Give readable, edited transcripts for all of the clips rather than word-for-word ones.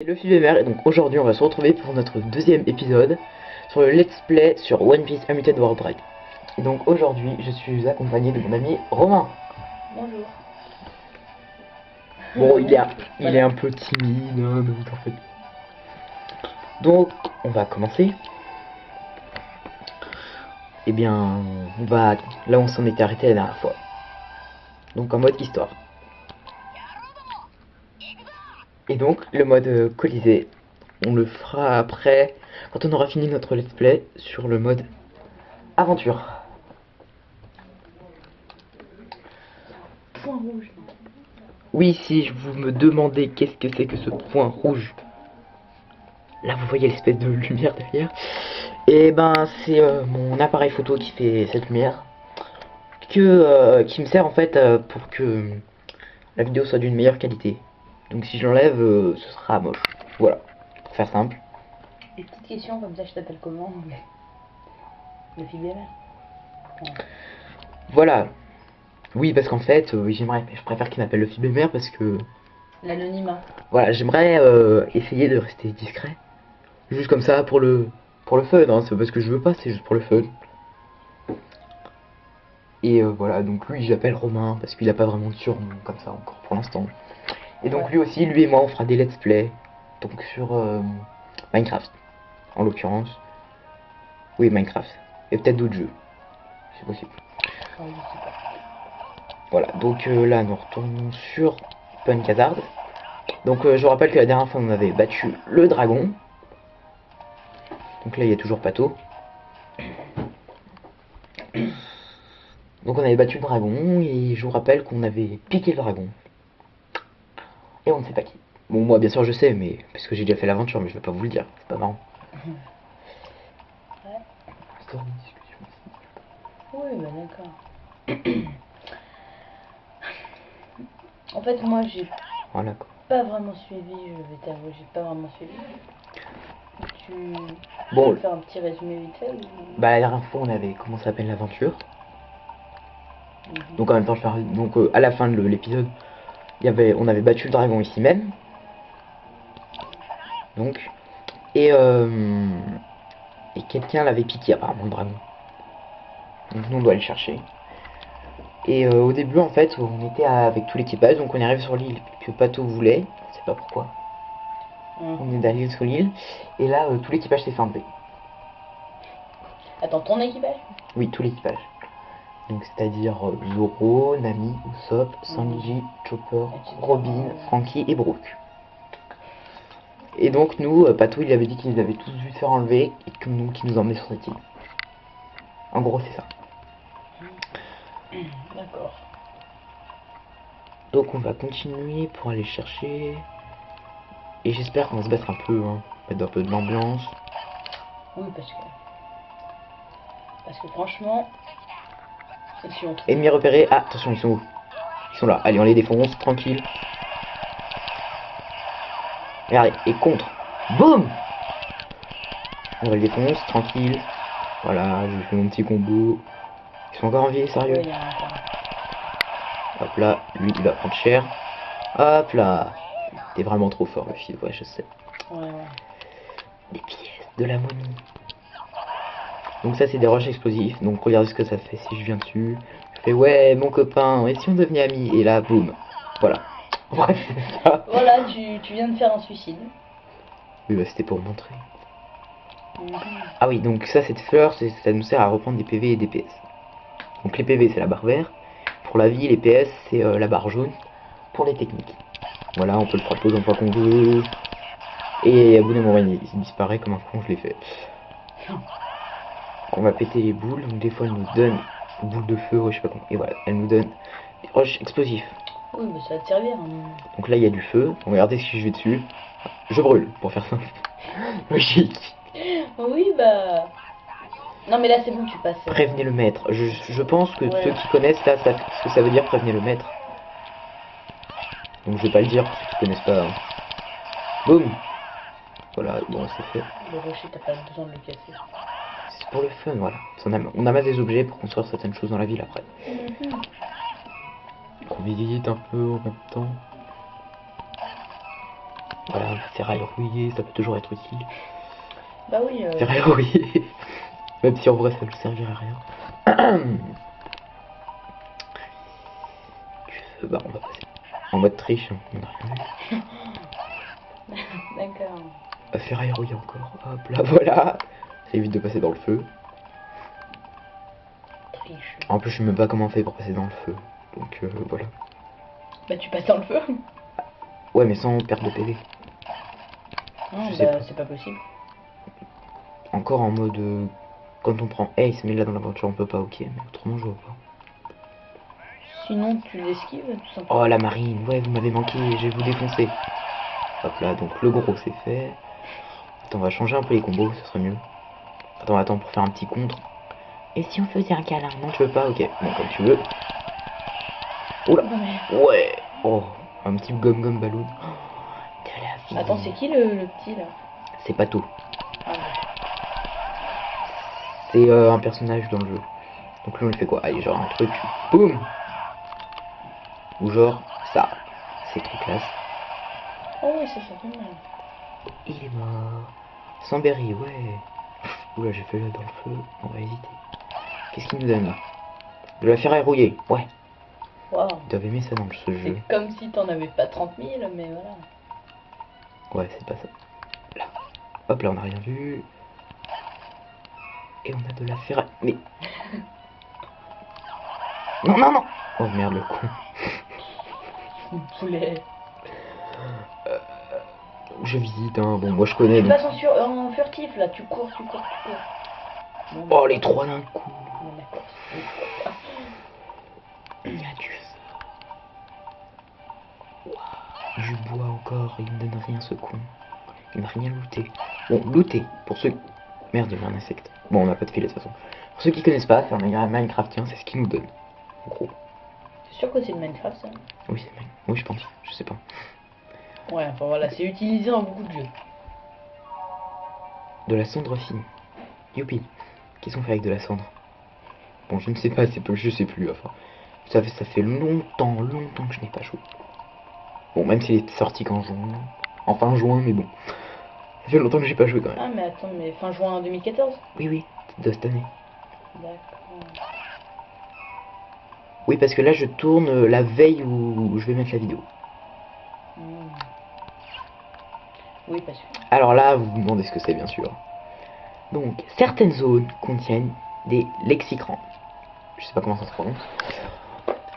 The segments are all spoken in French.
Le FIBMR, et donc aujourd'hui on va se retrouver pour notre deuxième épisode sur le let's play sur One Piece Unlimited World Drag. Et donc aujourd'hui je suis accompagné de mon ami Romain. Bonjour. Bon il est un peu timide, hein, mais en fait. Donc on va commencer. Et bien on va là où on s'en était arrêté la dernière fois. Donc en mode histoire. Et donc le mode Colisée, on le fera après quand on aura fini notre let's play sur le mode aventure. Point rouge. Oui, si vous me demandez qu'est-ce que c'est que ce point rouge, là vous voyez l'espèce de lumière derrière, et ben c'est mon appareil photo qui fait cette lumière, qui me sert en fait pour que la vidéo soit d'une meilleure qualité. Donc si je l'enlève, ce sera moche. Voilà, pour faire simple. Une petite question comme ça, je t'appelle comment? Le FIBMR. Ouais. Voilà. Oui, parce qu'en fait, je préfère qu'il m'appelle le FIBMR parce que L'anonymat. voilà, j'aimerais essayer de rester discret. Juste comme ça pour le fun, hein, c'est pas parce que je veux pas, c'est juste pour le fun. Et voilà, donc lui j'appelle Romain parce qu'il a pas vraiment de surnom comme ça encore pour l'instant. Et donc Ouais. lui aussi, lui et moi on fera des let's play. Donc sur Minecraft, en l'occurrence. Oui, Minecraft. Et peut-être d'autres jeux, c'est possible. Ouais, je sais pas. Voilà, donc là nous retournons sur Punk Hazard. Donc je vous rappelle que la dernière fois on avait battu le dragon. Donc là il y a toujours Pato. Donc on avait battu le dragon et je vous rappelle qu'on avait piqué le dragon. Et on ne sait pas qui. Bon, moi bien sûr je sais, mais parce que j'ai déjà fait l'aventure, mais je vais pas vous le dire, c'est pas marrant. Ouais. Histoire de discussion. Oui, bah d'accord. En fait, moi, j'ai Voilà quoi. pas vraiment suivi, je vais t'avouer, j'ai pas vraiment suivi. Tu Bon, peux me faire un petit résumé vite fait ou... bah la dernière fois on avait commencé à peine l'aventure. Mhm. Donc en même temps je fais donc à la fin de l'épisode, on avait battu le dragon ici même. Donc et et quelqu'un l'avait piqué apparemment le dragon. Donc nous on doit aller le chercher. Et au début en fait on était avec tout l'équipage, donc on arrive sur l'île que Pato voulait, je sais pas pourquoi. On est allé sur l'île et là tout l'équipage s'est fait enlever. Attends, ton équipage? Oui, tout l'équipage. Donc c'est-à-dire Zoro, Nami, Usopp, Sanji, Chopper, Robin, Franky et Brook. Et donc nous, Pato il avait dit qu'ils avaient tous dû se faire enlever et que nous qui nous emmenait sur cette île. En gros c'est ça. D'accord. Donc on va continuer pour aller chercher. Et j'espère qu'on va se battre un peu, hein. Mettre un peu de l'ambiance. Oui, parce que franchement, si on trouve... Ennemis repérés. Ah attention ils sont où? Ils sont là. Allez on les défonce, tranquille. Regardez, et contre. Boum. On va les défoncer, tranquille. Voilà, j'ai fait mon petit combo. Ils sont encore en vie, sérieux? Ouais, il y en a encore. Hop là, lui il va prendre cher. Hop là. T'es vraiment trop fort le fil, ouais je sais. Ouais. Des pièces, de la momie. Donc ça c'est des roches explosifs. Donc regardez ce que ça fait si je viens dessus. Je fais ouais mon copain, et si on devenait amis? Et là boum. Voilà. Bref c'est ça. Voilà, tu viens de faire un suicide. Oui bah c'était pour montrer. Mhm. Ah oui donc ça cette fleur ça nous sert à reprendre des PV et des PS. Donc les PV c'est la barre verte. Pour la vie les PS c'est la barre jaune. Pour les techniques. Voilà on peut le frapper autant de fois qu'on veut. Et à bout d'un moment il disparaît comme un con je l'ai fait. On va péter les boules, donc des fois elle nous donne une boule de feu, ouais, je sais pas comment. Et voilà, elle nous donne des roches explosifs. Oui, mais ça va te servir. Hein. Donc là il y a du feu, donc regardez si je vais dessus. Je brûle, pour faire simple. Logique. Oui, bah... Non, mais là, c'est bon, tu passes. Prévenez le maître. Je pense que Ouais. ceux qui connaissent là savent ce que ça veut dire prévenez le maître. Donc je vais pas le dire pour ceux qui connaissent pas. Hein. Boum. Voilà, bon c'est fait. Le rocher, t'as pas besoin de le casser. C'est pour le fun, voilà. On amasse des objets pour construire certaines choses dans la ville après. On visite un peu en même temps. Voilà, ferraille rouillée, ça peut toujours être utile. Bah oui. Ferraille rouillée. Même si en vrai ça ne servirait à rien. Bah on va passer en mode triche, hein. On n'a rien vu. D'accord. Ferraille rouillée encore. Hop là, voilà. Ça évite de passer dans le feu. Triche. En plus je sais même pas comment on fait pour passer dans le feu. Donc voilà. Bah tu passes dans le feu. Ouais mais sans perte de PV. Non, Je sais bah pas. c'est pas possible. Encore en mode quand on prend A, il se met là dans la voiture, on peut pas, ok, mais autrement je vois pas. Sinon tu l'esquives tout simplement. Oh la marine, ouais vous m'avez manqué, je vais vous défoncer. Hop là, donc le gros c'est fait. Attends, on va changer un peu les combos, ce serait mieux. Attends, pour faire un petit contre. Et si on faisait un câlin? Non, tu veux pas? Ok, bon, comme tu veux. Oula, Non, mais... ouais. Oh, un petit gomme ballon. Oh, de la vie. Attends, c'est qui le petit là? C'est pas tout. Ah, d'accord. C'est un personnage dans le jeu. Donc là on lui fait quoi? Allez, genre un truc, boum. Ou genre ça. C'est trop classe. Oh oui, ça fait mal. Il est mort. Sans berry, ouais. Oula, j'ai fait là dans le feu. On va hésiter. Qu'est-ce qu'il nous donne là? De la ferraille rouillée, ouais. Waouh. Tu avais mis ça dans ce jeu. C'est comme si t'en avais pas 30 000, mais voilà. Ouais, c'est pas ça. Là. Hop là, on a rien vu. Et on a de la ferraille. Mais. Non. Oh merde, le con. Poulet. Je visite, hein. Bon, moi je connais. Tu Donc... passes en furtif là, tu cours. Bon, oh, les trois d'un coup. bon, d'accord. Il y a du feu. Wow. Du bois encore. Il me donne rien, ce con. Il m'a rien looté. Bon, looté. Pour ceux. Merde, il y a un insecte. Bon, on n'a pas de filet de toute façon. Pour ceux qui connaissent pas, faire un Minecraftien, c'est ce qu'il nous donne. En gros. C'est sûr que c'est le Minecraft ça? Oui, c'est Minecraft. Oui, je pense. Je sais pas. Ouais, enfin voilà, c'est utilisé dans beaucoup de jeux. De la cendre fine. Youpi. Qu'est-ce qu'on fait avec de la cendre? Bon, je ne sais pas, je sais plus. Enfin, ça fait longtemps que je n'ai pas joué. Bon, même s'il est sorti qu'en juin. Enfin, juin, mais bon. Ça fait longtemps que j'ai pas joué quand même. Ah, mais attends, mais fin juin 2014? Oui, de cette année. D'accord. Oui, parce que là, je tourne la veille où je vais mettre la vidéo. Hmm. Oui, parce que... Alors là, vous vous demandez ce que c'est, bien sûr. Donc, certaines zones contiennent des lexicrans. Je sais pas comment ça se prononce.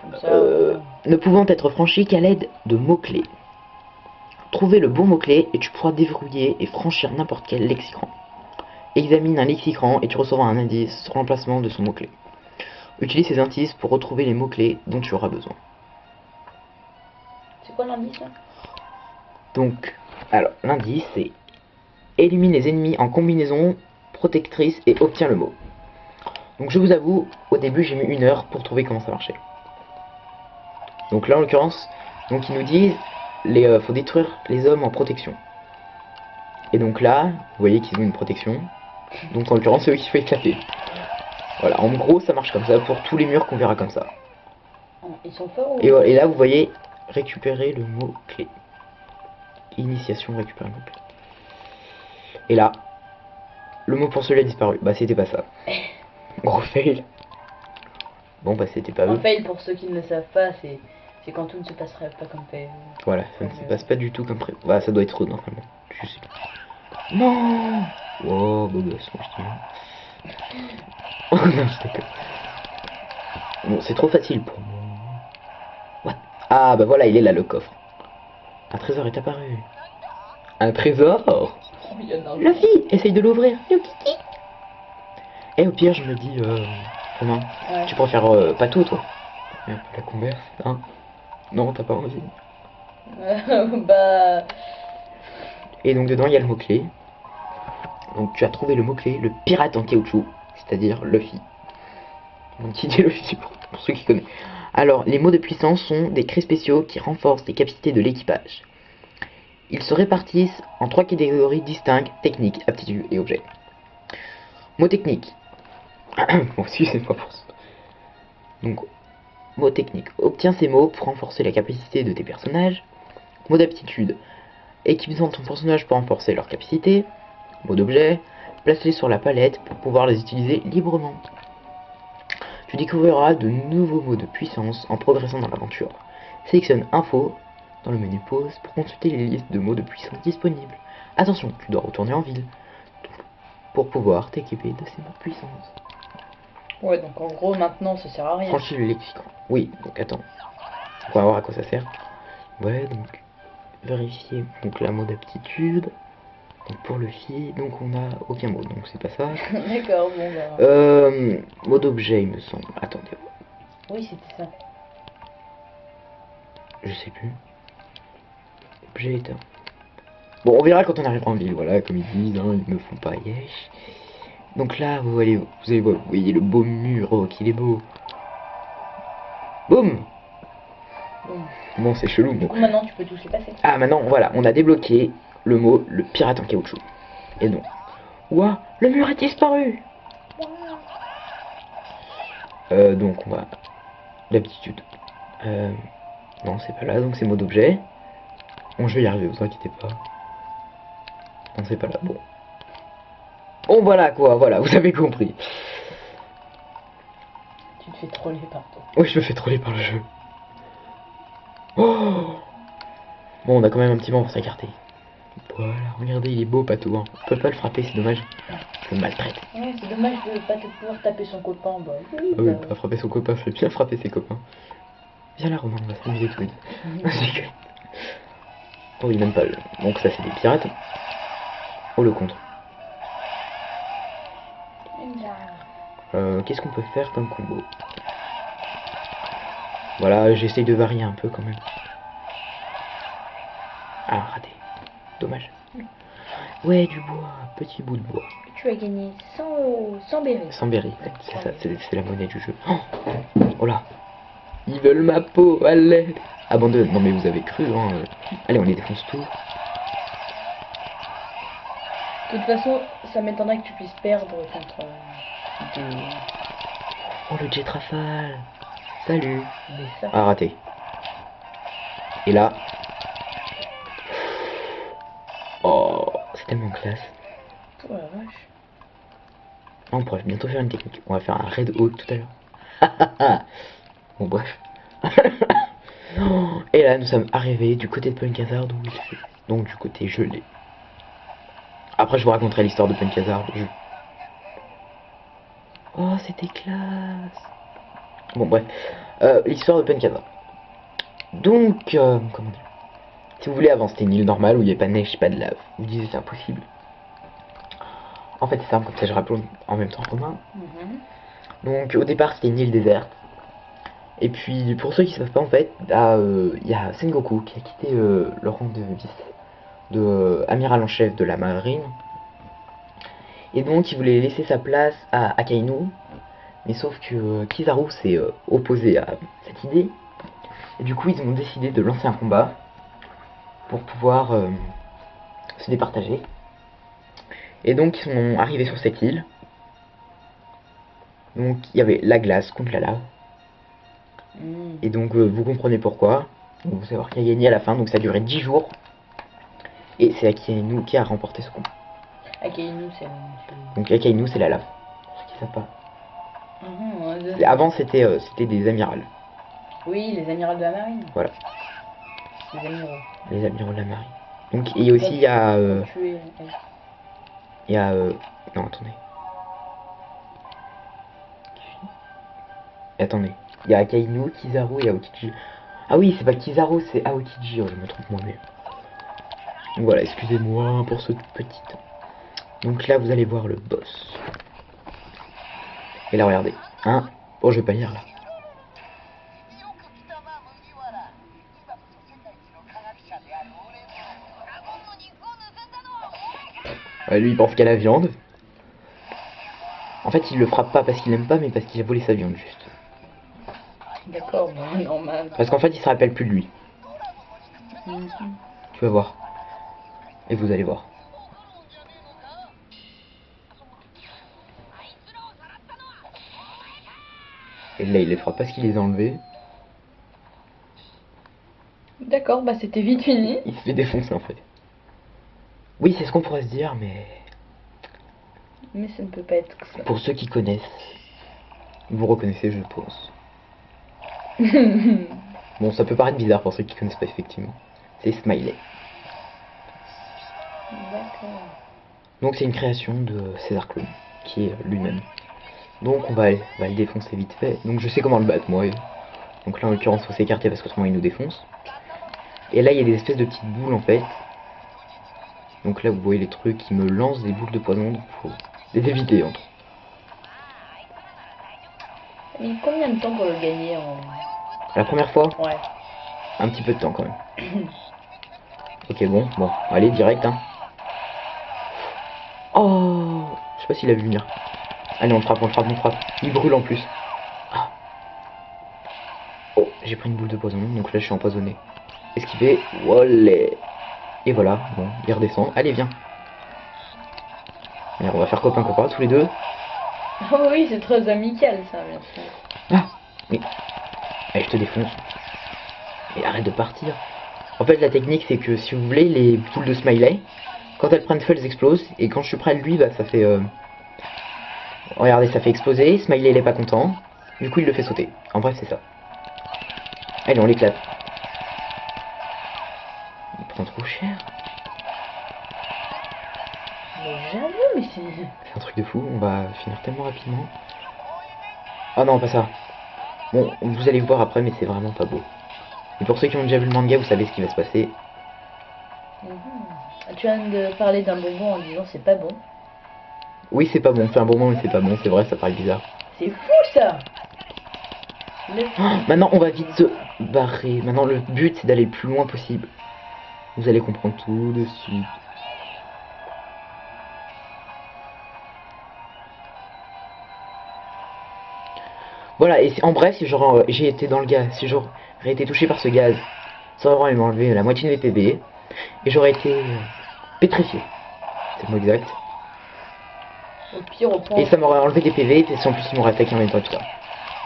Comme ça, voilà. Ne pouvant être franchis qu'à l'aide de mots-clés. Trouver le bon mot-clé et tu pourras déverrouiller et franchir n'importe quel lexicran. Examine un lexicran et tu recevras un indice sur l'emplacement de son mot-clé. Utilise ces indices pour retrouver les mots-clés dont tu auras besoin. C'est quoi l'indice là? Donc, alors, l'indice c'est élimine les ennemis en combinaison protectrice et obtiens le mot. Donc je vous avoue, au début j'ai mis 1 heure pour trouver comment ça marchait. Donc là en l'occurrence, donc ils nous disent faut détruire les hommes en protection. Et donc là, vous voyez qu'ils ont une protection. Donc en l'occurrence c'est eux qu'il faut éclater. Voilà, en gros ça marche comme ça pour tous les murs qu'on verra comme ça. Ils sont forts ou... Et là vous voyez récupérer le mot clé. Initiation, récupérer le mot clé. Et là, le mot pour celui a disparu. Bah c'était pas ça. Gros fail. Bon bah c'était pas Un eux. fail pour ceux qui ne le savent pas, c'est quand tout ne se passerait pas comme prévu. Voilà, ça ne se passe pas du tout comme prévu. Bah ça doit être eux normalement. Je sais pas. Non. Oh beau gosse, moi je dis. Oh non, je déconne. Bon, c'est trop facile pour moi. What? Ah bah voilà, il est là le coffre. Un trésor est apparu. Un trésor? Trop mignonne. Luffy, essaye de l'ouvrir. Et au pire, je me dis, Romain, Ouais. tu préfères pas tout, toi? Et un peu la converse, hein? Non, t'as pas envie. Bah... Et donc dedans, il y a le mot-clé. Donc tu as trouvé le mot-clé, le pirate en caoutchouc, c'est-à-dire Luffy. Mon petit Luffy pour ceux qui connaissent. Alors, les mots de puissance sont des cris spéciaux qui renforcent les capacités de l'équipage. Ils se répartissent en 3 catégories distinctes, techniques, aptitudes et objets. Mots techniques. Bon, excusez-moi pour ça. Donc, mots techniques. Obtiens ces mots pour renforcer la capacité de tes personnages. Mots d'aptitude. Équipe-en ton personnage pour renforcer leur capacité. Mot d'objet. Place-les sur la palette pour pouvoir les utiliser librement. Tu découvriras de nouveaux mots de puissance en progressant dans l'aventure. Sélectionne Info dans le menu Pause pour consulter les listes de mots de puissance disponibles. Attention, tu dois retourner en ville pour pouvoir t'équiper de ces mots de puissance. Ouais, donc en gros, maintenant, ça sert à rien. Franchis le lexicon. Oui, donc attends. On va voir à quoi ça sert. Ouais, donc vérifier donc la mot d'aptitude. Donc pour le fi, donc on a aucun mot, donc c'est pas ça. D'accord, bon bah. Mot d'objet, il me semble. Attendez, Oui, c'était ça. je sais plus. Objet éteint. Bon, on verra quand on arrivera en ville, voilà, comme ils disent, hein, ils me font pas yesh. Donc là, vous allez voir, vous voyez le beau mur, oh, qu'il est beau. Boum. Bon, c'est chelou, bon. Maintenant, tu peux tous les passer. Ah, maintenant, voilà, on a débloqué le mot, le pirate en caoutchouc. Et donc, ouah, le mur a disparu. Donc, on va... L'aptitude. Non, c'est pas là, donc c'est mot d'objet. Bon, je vais y arriver, vous inquiétez pas. Non, c'est pas là, bon. Bon, voilà, quoi, voilà, vous avez compris. Tu te fais troller par toi. Oui, je me fais troller par le jeu. Oh, bon, on a quand même un petit moment pour s'écarter. Voilà, regardez, il est beau, Pato. Hein. On peut pas le frapper, c'est dommage. Je le maltraite. Ouais, c'est dommage de pas pouvoir taper son copain. Bah, oui, Ah oui, bah. pas frapper son copain, fait bien frapper ses copains. Viens là, Romain, on va s'amuser tous les deux. Oh, il n'aime pas le... Donc ça, c'est des pirates. Oh, le contre. Qu'est-ce qu'on peut faire comme combo? Voilà, j'essaye de varier un peu quand même. Ah, raté. Dommage. Ouais, du bois, petit bout de bois. Tu as gagné 100 euros, 100 berries. 100 berries, c'est ça, c'est la monnaie du jeu. Oh là, ils veulent ma peau, allez. Abandonne, non mais vous avez cru, hein. Allez, on les défonce tout. De toute façon, ça m'étonnerait que tu puisses perdre contre des... Oh, le jet rafale. Salut. ça. Ah, raté. Et là... Oh, c'est tellement classe. Oh la vache. Ah, on pourrait bientôt faire une technique. On va faire un raid haut tout à l'heure. Bon, bref. Et là, nous sommes arrivés du côté de Punk Hazard, où il fait. Donc, du côté gelé. Après, je vous raconterai l'histoire de Punk Hazard. Oh, c'était classe. Bon, bref. L'histoire de Punk Hazard. Donc, comment dire? Si vous voulez, avant, c'était une île normale où il n'y avait pas de neige, pas de lave. Vous disiez, c'est impossible. En fait, c'est simple, comme ça, je rappelle en même temps Romain. Donc, au départ, c'était une île déserte. Et puis, pour ceux qui ne savent pas, en fait, il y a Sengoku qui a quitté le rang de amiral en chef de la marine. Et donc, il voulait laisser sa place à Akainu. Mais sauf que Kizaru s'est opposé à cette idée. Et du coup, ils ont décidé de lancer un combat pour pouvoir se départager. Et donc, ils sont arrivés sur cette île. Donc, il y avait la glace contre la lave. Et donc, vous comprenez pourquoi. Donc, vous savoir qui a gagné à la fin. Donc, ça a duré 10 jours. Et c'est Akainu qui a remporté ce combat. Akainu, c'est... Donc, Akainu, c'est la lave. Pour ceux qui savent pas. Avant, c'était des amirals. Oui, les amirals de la marine. Voilà. Les amiraux. Les amiraux de la marine. Donc, et aussi, il y a... il y a... non, attendez. Attendez. Il y a Akainu, Kizaru et Aokiji. Ah oui, c'est pas Kizaru, c'est Aokiji. Oh, je me trompe moi-même. Donc voilà, excusez-moi pour ce petit temps. Donc là, vous allez voir le boss. Et là, regardez. Hein? Oh, je vais pas lire là. Lui, il pense qu'à la viande. En fait, il le frappe pas parce qu'il aime pas, mais parce qu'il a volé sa viande, juste. D'accord, bon, normal. Parce qu'en fait, il se rappelle plus de lui. Tu vas voir. Et vous allez voir. Et là, il les frappe parce qu'il les a enlevés. D'accord, bah c'était vite fini. Il se fait défoncer, en fait. Oui, c'est ce qu'on pourrait se dire, mais Mais ça ne peut pas être ça. pour ceux qui connaissent, vous reconnaissez, je pense. Bon, ça peut paraître bizarre pour ceux qui connaissent pas, effectivement. C'est Smiley. D'accord. Donc c'est une création de César Clown, qui est lui-même. Donc on va le défoncer vite fait. Donc je sais comment le battre, moi. Donc là, en l'occurrence, faut s'écarter parce qu'autrement il nous défonce. Et là, il y a des espèces de petites boules, en fait. Donc là, vous voyez les trucs qui me lancent des boules de poison, donc faut les éviter, entre. Et combien de temps pour le gagner en... La première fois, Ouais. un petit peu de temps quand même. Ok, bon, allez, direct, hein. Oh, je sais pas s'il a vu venir. Allez, on le frappe, on le frappe, on le frappe. Il brûle en plus. Ah. Oh, j'ai pris une boule de poison, donc là je suis empoisonné. Esquiver, wolé. Et voilà, bon, il redescend. Allez, viens. Allez, on va faire copain-copain tous les deux. Oh oui, c'est très amical ça, bien sûr. Ah, oui. Allez, je te défonce. Et arrête de partir. En fait, la technique, c'est que si vous voulez, les boules de smiley, quand elles prennent feu, elles explosent. Et quand je suis près de lui, bah ça fait... Regardez, ça fait exploser. Smiley, il est pas content. Du coup, il le fait sauter. En bref, c'est ça. Allez, on l'éclate. Il prend trop cher. Mais j'avoue, mais c'est... C'est un truc de fou. On va finir tellement rapidement. Ah non, pas ça. Bon, vous allez voir après, mais c'est vraiment pas beau. Et pour ceux qui ont déjà vu le manga, vous savez ce qui va se passer. Tu viens de parler d'un bonbon en disant c'est pas bon. Oui, c'est pas bon. C'est un bon moment, mais c'est pas bon. C'est vrai, ça paraît bizarre. C'est fou ça. Maintenant, on va vite se barrer. Maintenant, le but, c'est d'aller le plus loin possible. Vous allez comprendre tout de suite. Voilà, et en bref, si genre j'ai été dans le gaz, si j'aurais été touché par ce gaz, ça aurait enlevé la moitié de mes PV, et j'aurais été pétrifié. C'est le mot exact. Au pire, au point. Et ça m'aurait enlevé des PV, et en plus il m'aurait attaqué en même temps et tout ça.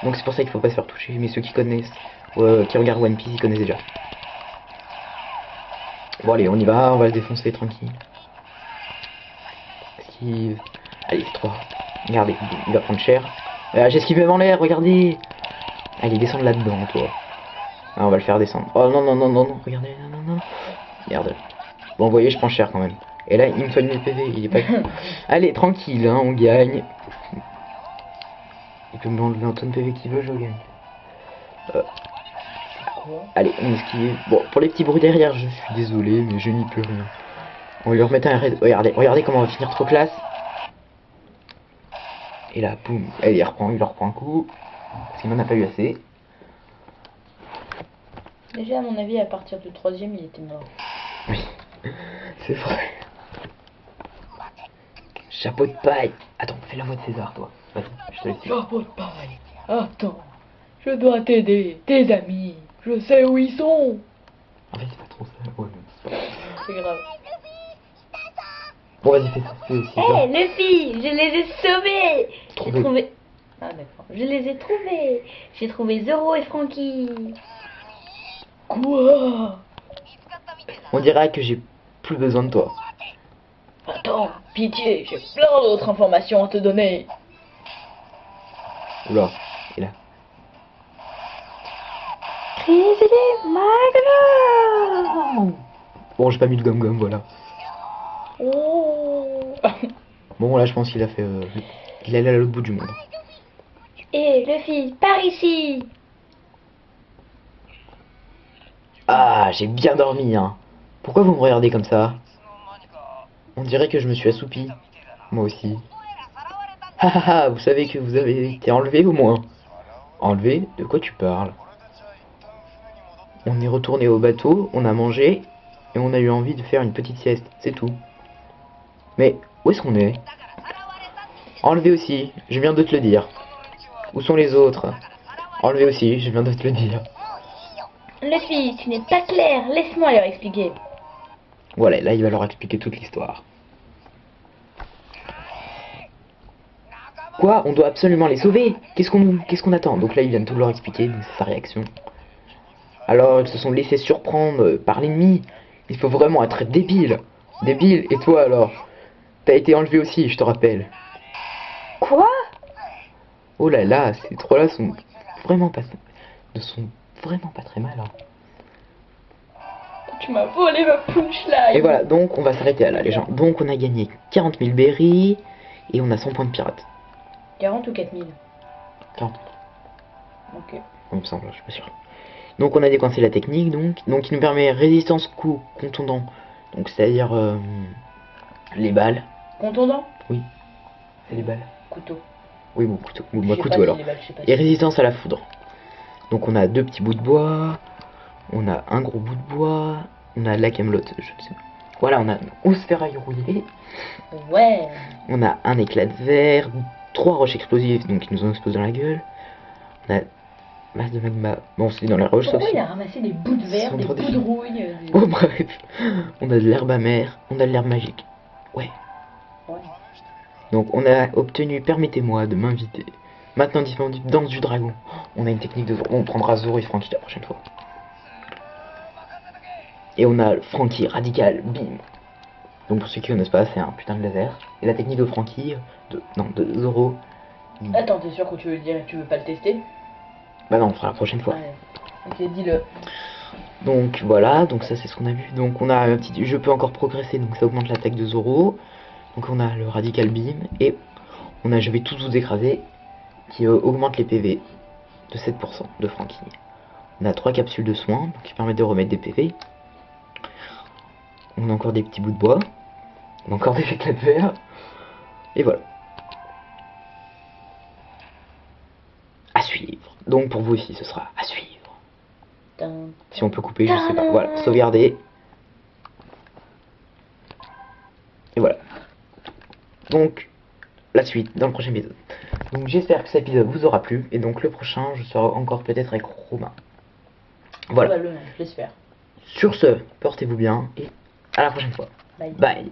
Donc c'est pour ça qu'il faut pas se faire toucher, mais ceux qui connaissent, qui regardent One Piece, ils connaissent déjà. Bon allez, on y va, on va le défoncer tranquille. Esquive. Allez, 3. Regardez, il va prendre cher. J'ai esquivé en l'air, regardez. Allez, descends là-dedans, toi. Ah, on va le faire descendre. Oh non, non, non, non, non, regardez, non, non, non. Merde. Bon, vous voyez, je prends cher quand même. Et là, il me soigne mes PV, il est pas... Allez, tranquille, hein, on gagne. Il peut me enlever autant de PV qu'il veut, je gagne. Allez, on esquive. Bon, pour les petits bruits derrière, je suis désolé, mais je n'y peux rien. On va lui remettre un raid. Regardez, regardez comment on va finir trop classe. Et là, boum. Allez, il leur reprend un coup. Parce qu'il n'en a pas eu assez. Déjà, à mon avis, à partir du 3ème, il était mort. Oui, c'est vrai. Chapeau de paille. Attends, fais la voix de César, toi. Vas-y, je te laisse. Chapeau de paille. Attends, je dois t'aider. Tes amis, je sais où ils sont. En fait, c'est pas trop ça. Ouais, mais C'est grave. bon, vas-y, fais ça. Fais aussi. Hé, les filles, je les ai sauvées. J'ai Trouvé. trouvé... Ah, d'accord. Je les ai trouvées. J'ai trouvé Zoro et Frankie. Quoi? On dirait que j'ai plus besoin de toi. Attends, pitié, j'ai plein d'autres informations à te donner. Oula, et là. Bon, j'ai pas mis le gomme-gomme, voilà. Oh. Bon, là, je pense qu'il a fait... il est allé à l'autre bout du monde. Hé, Luffy, par ici. Ah, j'ai bien dormi, hein. Pourquoi vous me regardez comme ça? On dirait que je me suis assoupi. Moi aussi. Ah ah ah, vous savez que vous avez été enlevé au moins. Enlevé? De quoi tu parles? On est retourné au bateau, on a mangé, et on a eu envie de faire une petite sieste, c'est tout. Mais, où est-ce qu'on est? Enlevé aussi, je viens de te le dire. Où sont les autres? Enlevé aussi, je viens de te le dire. Luffy, tu n'es pas clair, laisse-moi leur expliquer. Voilà, là il va leur expliquer toute l'histoire. Quoi? On doit absolument les sauver? Qu'est-ce qu'on attend? Donc là il vient de tout leur expliquer, c'est sa réaction. Alors ils se sont laissés surprendre par l'ennemi. Il faut vraiment être débile. Débile, et toi alors? T'as été enlevé aussi, je te rappelle. Quoi? Oh là là, ces trois-là vraiment pas, sont vraiment pas très mal. Hein. Tu m'as volé ma punchline. Et voilà, donc on va s'arrêter là, les gens. Donc on a gagné 40 000 berries et on a 100 points de pirate. 40 ou 4000? 40. Ok. Il me semble, je suis pas sûr. Donc on a décoincé la technique, donc il nous permet résistance coup contondant, donc c'est-à-dire les balles. Contondant? Oui, c'est les balles. Couteau. Oui, bon, couteau, bon, Je bah, sais couteau pas alors. si les balles, je sais pas Et si- résistance à la foudre. Donc on a deux petits bouts de bois, on a un gros bout de bois, on a de la camelote, je ne sais pas. Voilà, on a 11 ferrailles rouillées, Ouais. on a un éclat de verre, 3 roches explosives, donc qui nous ont explosé dans la gueule. On a masse de magma, bon c'est dans les roches ça Pourquoi aussi. il a ramassé des bouts de verre, Sont des dans bouts des- de rouille Oh bref, on a de l'herbe amère, on a de l'herbe magique. Ouais. Ouais. Donc on a obtenu, permettez-moi de m'inviter. Maintenant disponible, danse du dragon. On a une technique de... On prendra Zoro et Frankie la prochaine fois. Et on a Frankie radical, bim. Donc pour ceux qui connaissent pas, c'est un putain de laser. Et la technique de Frankie, de Zoro. Attends, t'es sûr que tu veux dire, tu veux pas le tester? Bah non, on fera la prochaine fois. Ouais. Ok, dis-le. Donc voilà, donc ça c'est ce qu'on a vu. Donc on a un petit... Je peux encore progresser, donc ça augmente l'attaque de Zoro. Donc on a le radical beam. Et on a Je vais tous vous écraser, qui augmente les PV de 7% de Frankie. On a 3 capsules de soins qui permettent de remettre des PV. On a encore des petits bouts de bois. On a encore des éclats de verre. Et voilà. À suivre. Donc pour vous aussi, ce sera à suivre. Si on peut couper, je sais pas. Voilà, sauvegarder. Et voilà. Donc, la suite dans le prochain épisode. Donc j'espère que cet épisode vous aura plu. Et donc le prochain, je serai encore peut-être avec Romain. Voilà. Probablement, je l'espère. Sur ce, portez-vous bien et à la prochaine fois. Bye. Bye.